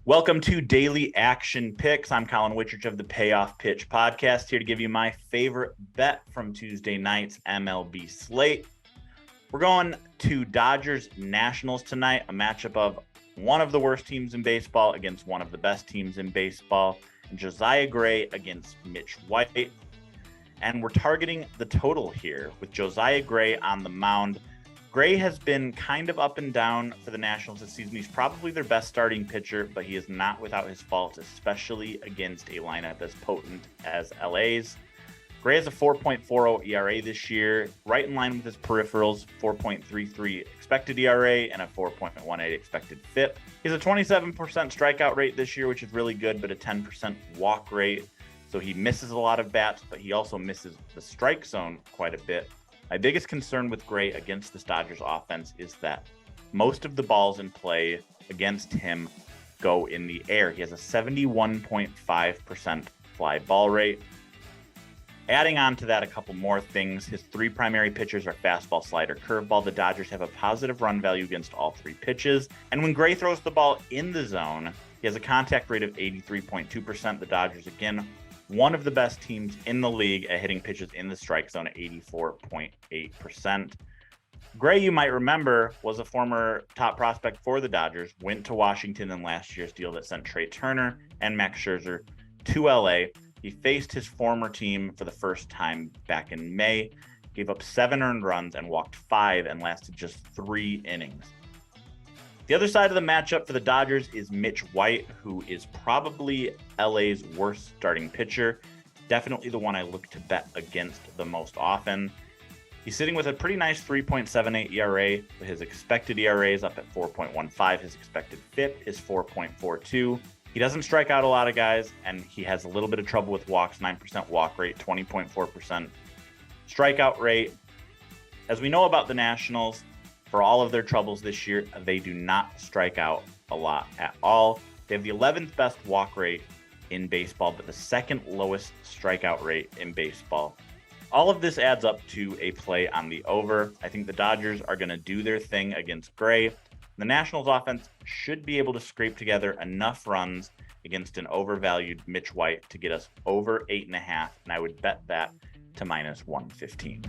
Welcome to Daily Action Picks. I'm Colin Whitchurch of the Payoff Pitch podcast, here to give you my favorite bet from Tuesday night's MLB slate. We're going to Dodgers Nationals tonight, a matchup of one of the worst teams in baseball against one of the best teams in baseball, and Josiah Gray against Mitch White. And we're targeting the total here with Josiah Gray on the mound. Gray has been kind of up and down for the Nationals this season. He's probably their best starting pitcher, but he is not without his faults, especially against a lineup as potent as LA's. Gray has a 4.40 ERA this year, right in line with his peripherals, 4.33 expected ERA and a 4.18 expected FIP. He has a 27% strikeout rate this year, which is really good, but a 10% walk rate. So he misses a lot of bats, but he also misses the strike zone quite a bit. My biggest concern with Gray against this Dodgers offense is that most of the balls in play against him go in the air. He has a 71.5% fly ball rate. Adding on to that a couple more things, his three primary pitchers are fastball, slider, curveball. The Dodgers have a positive run value against all three pitches. And when Gray throws the ball in the zone, he has a contact rate of 83.2%. The Dodgers, again, one of the best teams in the league at hitting pitches in the strike zone at 84.8%. Gray, you might remember, was a former top prospect for the Dodgers, went to Washington in last year's deal that sent Trey Turner and Max Scherzer to LA. He faced his former team for the first time back in May, gave up 7 earned runs and walked 5 and lasted just 3 innings. The other side of the matchup for the Dodgers is Mitch White, who is probably LA's worst starting pitcher. Definitely the one I look to bet against the most often. He's sitting with a pretty nice 3.78 ERA. His expected ERA is up at 4.15. His expected FIP is 4.42. He doesn't strike out a lot of guys, and he has a little bit of trouble with walks, 9% walk rate, 20.4% strikeout rate. As we know about the Nationals, for all of their troubles this year, they do not strike out a lot at all. They have the 11th best walk rate in baseball, but the second lowest strikeout rate in baseball. All of this adds up to a play on the over. I think the Dodgers are going to do their thing against Gray. The Nationals offense should be able to scrape together enough runs against an overvalued Mitch White to get us over 8.5, and I would bet that to -115.